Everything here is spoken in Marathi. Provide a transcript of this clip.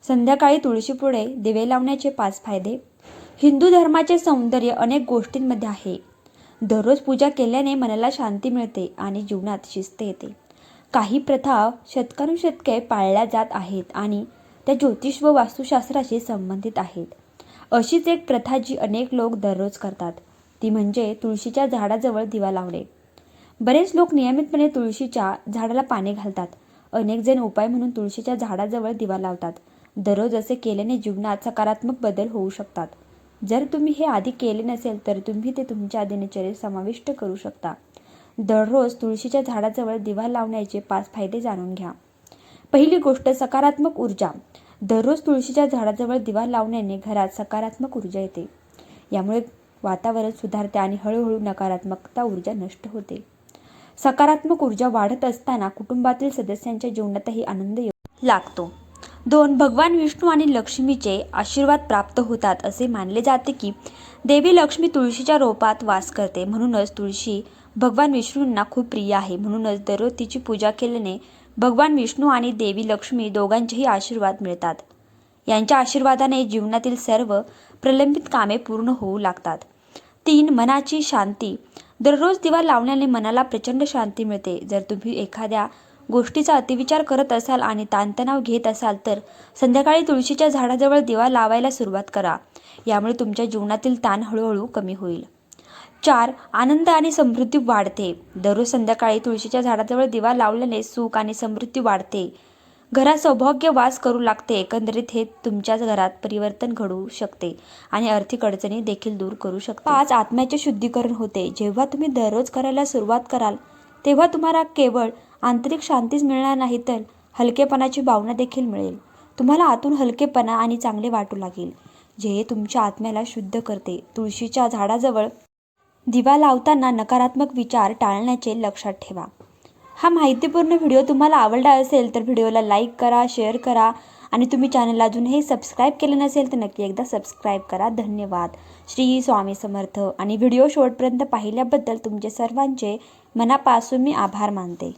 संध्याकाळी तुळशीपुढे दिवे लावण्याचे 5 फायदे. हिंदू धर्माचे सौंदर्य अनेक गोष्टींमध्ये आहे. दररोज पूजा केल्याने मनाला शांती मिळते आणि जीवनात शिस्त येते. काही प्रथा शतकानुशतके पाळल्या जात आहेत आणि त्या ज्योतिष व वास्तुशास्त्राशी संबंधित आहेत. अशीच एक प्रथा जी अनेक लोक दररोज करतात ती म्हणजे तुळशीच्या झाडाजवळ दिवा लावणे. बरेच लोक नियमितपणे तुळशीच्या झाडाला पाणी घालतात. अनेक जण उपाय म्हणून तुळशीच्या झाडाजवळ दिवा लावतात. दररोज असे केल्याने जीवनात सकारात्मक बदल होऊ शकतात. जर तुम्ही हे आधी केले नसेल तर तुम्ही ते तुमच्या दिनचर्येत समाविष्ट करू शकता. दररोज तुळशीच्या झाडाजवळ दिवा लावण्याचे 5 फायदे जाणून घ्या. पहिली गोष्ट, सकारात्मक ऊर्जा. दररोज तुळशीच्या झाडाजवळ दिवा लावण्याने घरात सकारात्मक ऊर्जा येते. यामुळे वातावरण सुधारते आणि हळूहळू नकारात्मकता ऊर्जा नष्ट होते. सकारात्मक ऊर्जा वाढत असताना कुटुंबातील सदस्यांच्या जीवनातही आनंद येऊ लागतो. 2. भगवान विष्णू आणि लक्ष्मीचे आशीर्वाद प्राप्त होतात. असे मानले जाते की देवी लक्ष्मी तुळशीच्या रोपात वास करते. म्हणूनच तुळशी भगवान विष्णूंना खूप प्रिय आहे. म्हणूनच दररोज तिची पूजा केल्याने भगवान विष्णू आणि देवी लक्ष्मी दोघांचेही आशीर्वाद मिळतात. यांच्या आशीर्वादाने जीवनातील सर्व प्रलंबित कामे पूर्ण होऊ लागतात. 3. मनाची शांती. दररोज दिवा लावण्याने मनाला प्रचंड शांती मिळते. जर तुम्ही एखाद्या गोष्टीचा अतिविचार करत असाल आणि ताणतणाव घेत असाल तर संध्याकाळी तुळशीच्या झाडाजवळ दिवा लावायला सुरुवात करा. यामुळे तुमच्या जीवनातील ताण हळूहळू कमी होईल. 4. आनंद आणि समृद्धी वाढते. दररोज संध्याकाळी तुळशीच्या झाडाजवळ दिवा लावल्याने सुख आणि समृद्धी वाढते. घरात सौभाग्य वास करू लागते. एकंदरीत हे तुमच्याच घरात परिवर्तन घडवू शकते आणि आर्थिक अडचणी देखील दूर करू शकते. 5. आत्म्याचे शुद्धीकरण होते. जेव्हा तुम्ही दररोज करायला सुरुवात कराल तेव्हा तुम्हाला केवळ आंतरिक शांतीच मिळणार नाही तर हलकेपणाची भावना देखील मिळेल. तुम्हाला आतून हलकेपणा आणि चांगले वाटू लागेल, जे तुमच्या आत्म्याला शुद्ध करते. तुळशीच्या झाडाजवळ दिवा लावताना नकारात्मक विचार टाळण्याचे लक्षात ठेवा. हा माहितीपूर्ण व्हिडिओ तुम्हाला आवडला असेल तर व्हिडिओला लाईक करा, शेअर करा आणि तुम्ही चॅनलला अजूनही सबस्क्राईब केले नसेल तर नक्की एकदा सबस्क्राईब करा. धन्यवाद. श्री स्वामी समर्थ. आणि व्हिडिओ शेवटपर्यंत पाहिल्याबद्दल तुमचे सर्वांचे मनापासून मी आभार मानते.